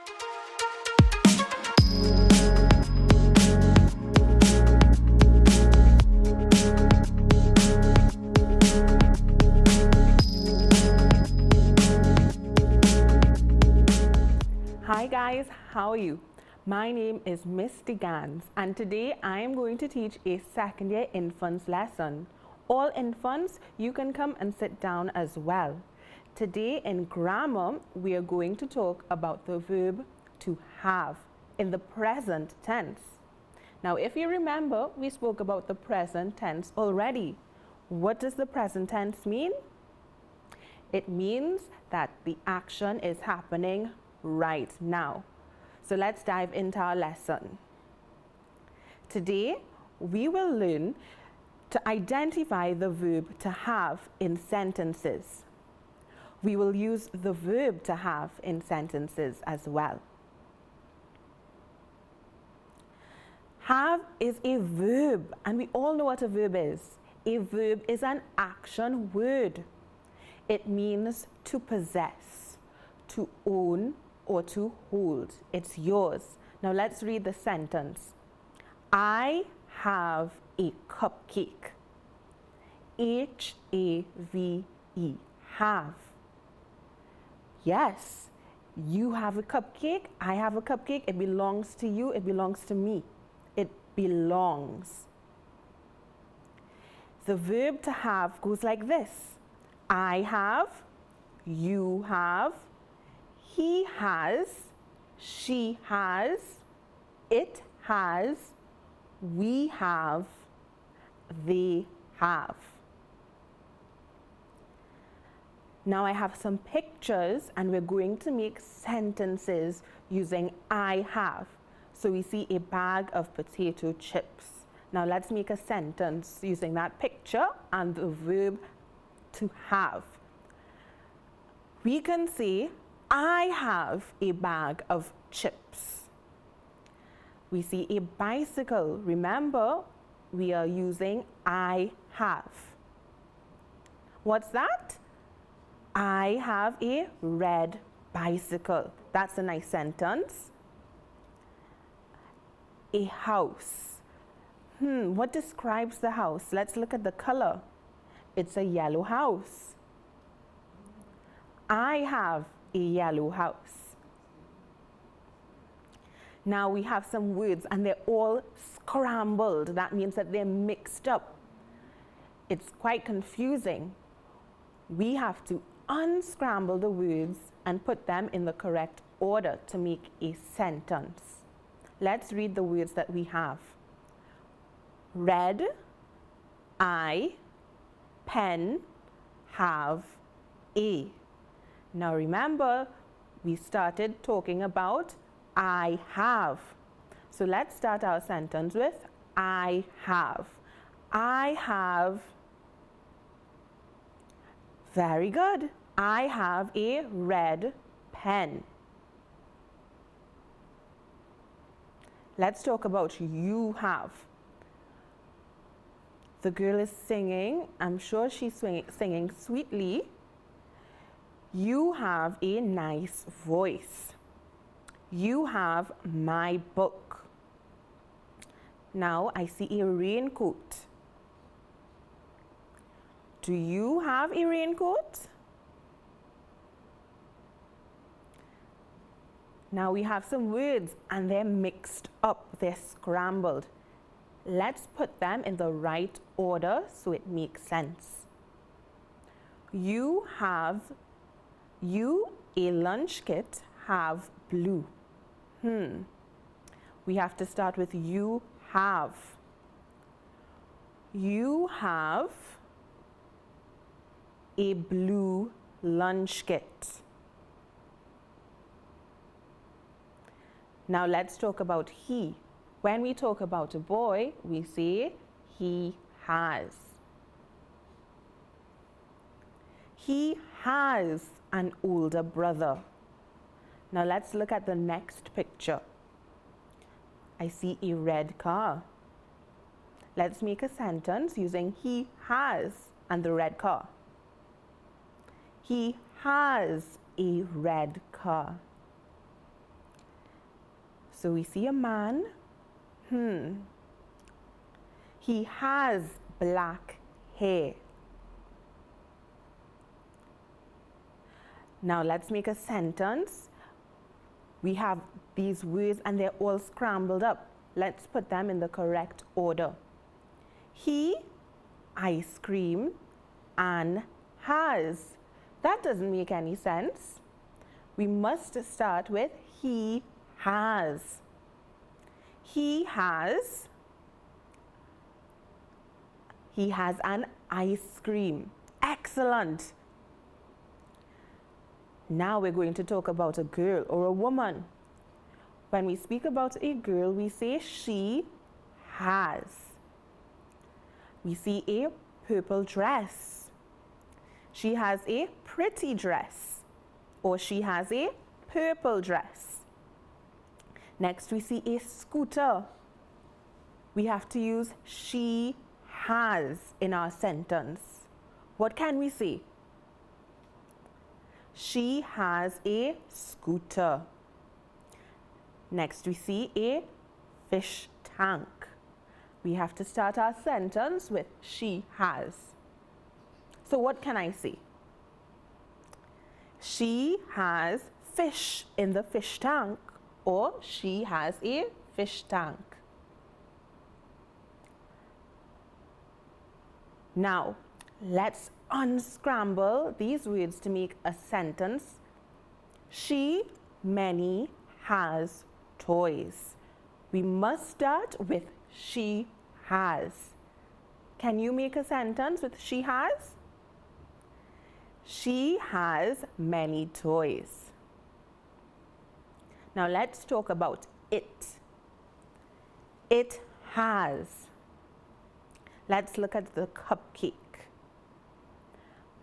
Hi guys, how are you? My name is Miss Gans and today I am going to teach a second year infants lesson. All infants, you can come and sit down as well. Today in grammar, we are going to talk about the verb to have in the present tense. Now if you remember, we spoke about the present tense already. What does the present tense mean? It means that the action is happening right now. So let's dive into our lesson. Today, we will learn to identify the verb to have in sentences. We will use the verb to have in sentences as well. Have is a verb, and we all know what a verb is. A verb is an action word. It means to possess, to own, or to hold. It's yours. Now let's read the sentence. I have a cupcake. H-A-V-E, have. Yes, you have a cupcake. I have a cupcake. It belongs to you. It belongs to me. It belongs. The verb to have goes like this. I have, you have, he has, she has, it has, we have, they have. Now I have some pictures and we're going to make sentences using I have. So we see a bag of potato chips. Now let's make a sentence using that picture and the verb to have. We can say, I have a bag of chips. We see a bicycle. Remember, we are using I have. What's that? I have a red bicycle. That's a nice sentence. A house. What describes the house? Let's look at the color. It's a yellow house. I have a yellow house. Now we have some words and they're all scrambled. That means that they're mixed up. It's quite confusing. We have to unscramble the words and put them in the correct order to make a sentence. Let's read the words that we have. Red, I, pen, have, a. Now remember, we started talking about I have. So let's start our sentence with I have. I have, very good. I have a red pen. Let's talk about you have. The girl is singing. I'm sure she's singing sweetly. You have a nice voice. You have my book. Now I see a raincoat. Do you have a raincoat? Now we have some words and they're mixed up, they're scrambled. Let's put them in the right order so it makes sense. You, a lunch kit, have blue. We have to start with you have. You have a blue lunch kit. Now let's talk about he. When we talk about a boy, we say he has. He has an older brother. Now let's look at the next picture. I see a red car. Let's make a sentence using he has and the red car. He has a red car. So we see a man. He has black hair. Now let's make a sentence. We have these words and they're all scrambled up. Let's put them in the correct order. He ice cream and has. That doesn't make any sense. We must start with he has. He has an ice cream. Excellent. Now we're going to talk about a girl or a woman. When we speak about a girl, we say she has. We see a purple dress. She has a pretty dress, or she has a purple dress. Next, we see a scooter. We have to use she has in our sentence. What can we say? She has a scooter. Next, we see a fish tank. We have to start our sentence with she has. So what can I say? She has fish in the fish tank, or she has a fish tank. Now, let's unscramble these words to make a sentence. She many has toys. We must start with she has. Can you make a sentence with she has? She has many toys. Now let's talk about it. It has. Let's look at the cupcake.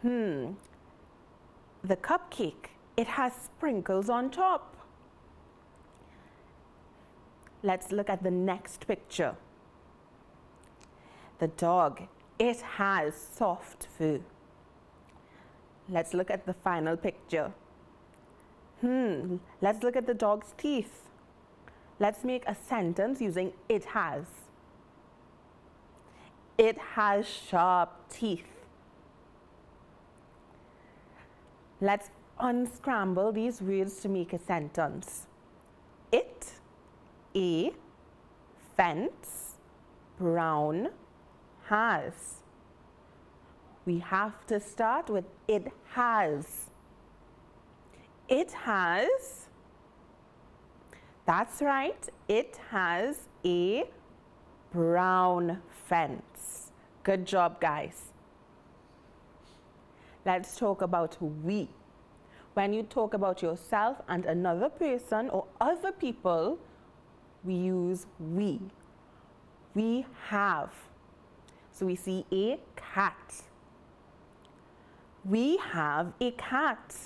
The cupcake, it has sprinkles on top. Let's look at the next picture. The dog, it has soft fur. Let's look at the final picture. Let's look at the dog's teeth. Let's make a sentence using it has. It has sharp teeth. Let's unscramble these words to make a sentence. It, a, fence, brown, has. We have to start with it has. It has, that's right, it has a brown fence. Good job, guys. Let's talk about we. When you talk about yourself and another person or other people, we use we. We have. So we see a cat. We have a cat.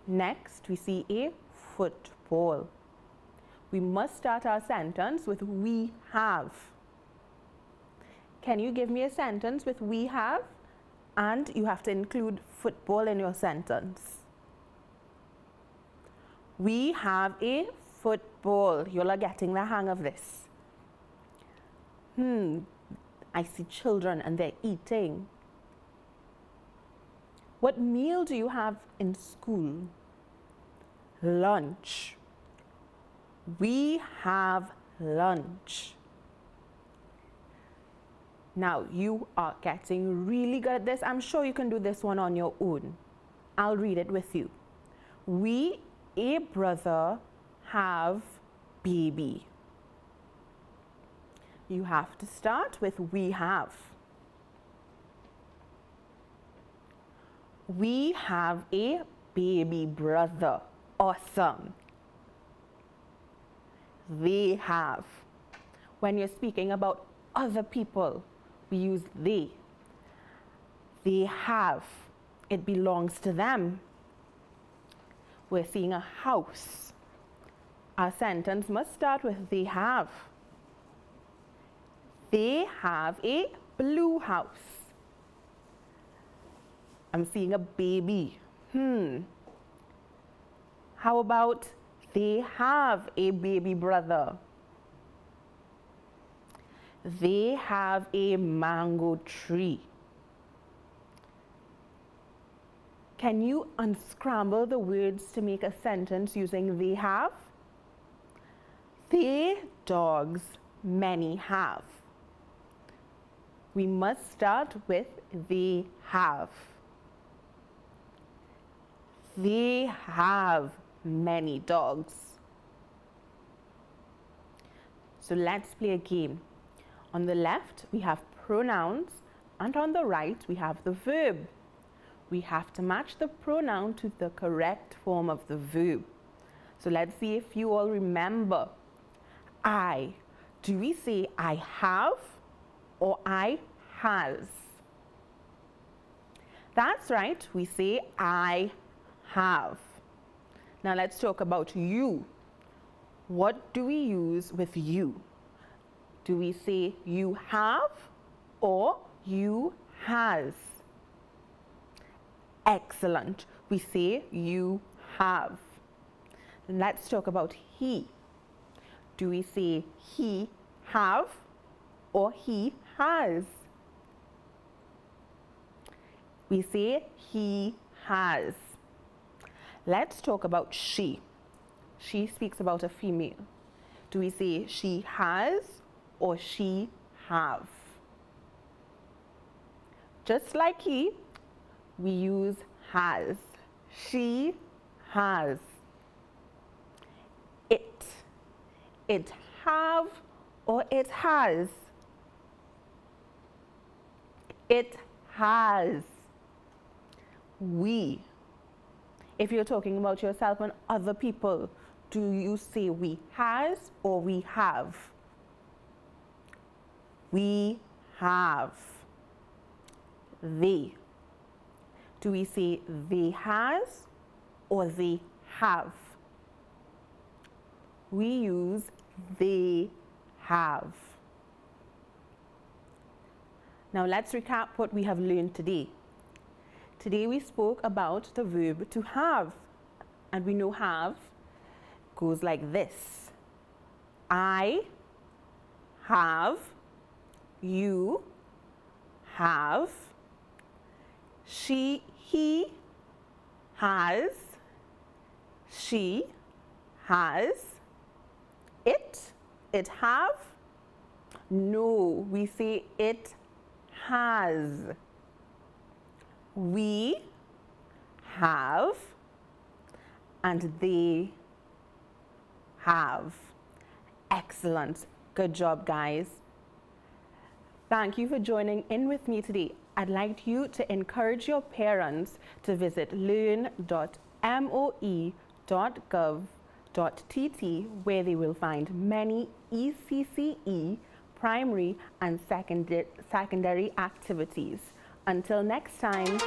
Next, we see a football. We must start our sentence with we have. Can you give me a sentence with we have? And you have to include football in your sentence. We have a football. You all are getting the hang of this. I see children and they're eating. What meal do you have in school? Lunch. We have lunch. Now, you are getting really good at this. I'm sure you can do this one on your own. I'll read it with you. We, a brother, have baby. You have to start with we have. We have a baby brother. Awesome. They have. When you're speaking about other people, we use they. They have. It belongs to them. We're seeing a house. Our sentence must start with they have. They have a blue house. I'm seeing a baby. How about They have a baby brother. They have a mango tree. Can you unscramble the words to make a sentence using they have? They dogs many have. We must start with they have. They have many dogs. So let's play a game. On the left, we have pronouns, and on the right, we have the verb. We have to match the pronoun to the correct form of the verb. So let's see if you all remember. I. Do we say I have or I has? That's right, we say I have. Now let's talk about you. What do we use with you? Do we say you have or you has? Excellent. We say you have. Let's talk about he. Do we say he have or he has? We say he has. Let's talk about she. She speaks about a female. Do we say she has or she have? Just like he, we use has. She has. It have or it has? It has. We. If you're talking about yourself and other people, do you say we has or we have? We have. They. Do we say they has or they have? We use they have. Now let's recap what we have learned today. Today we spoke about the verb to have, and we know have goes like this. I have, you have, he has, she has, it have. No, we say it has. We have and they have. Excellent. Good job, guys. Thank you for joining in with me today. I'd like you to encourage your parents to visit learn.moe.gov.tt, where they will find many ECCE primary and secondary activities. Until next time.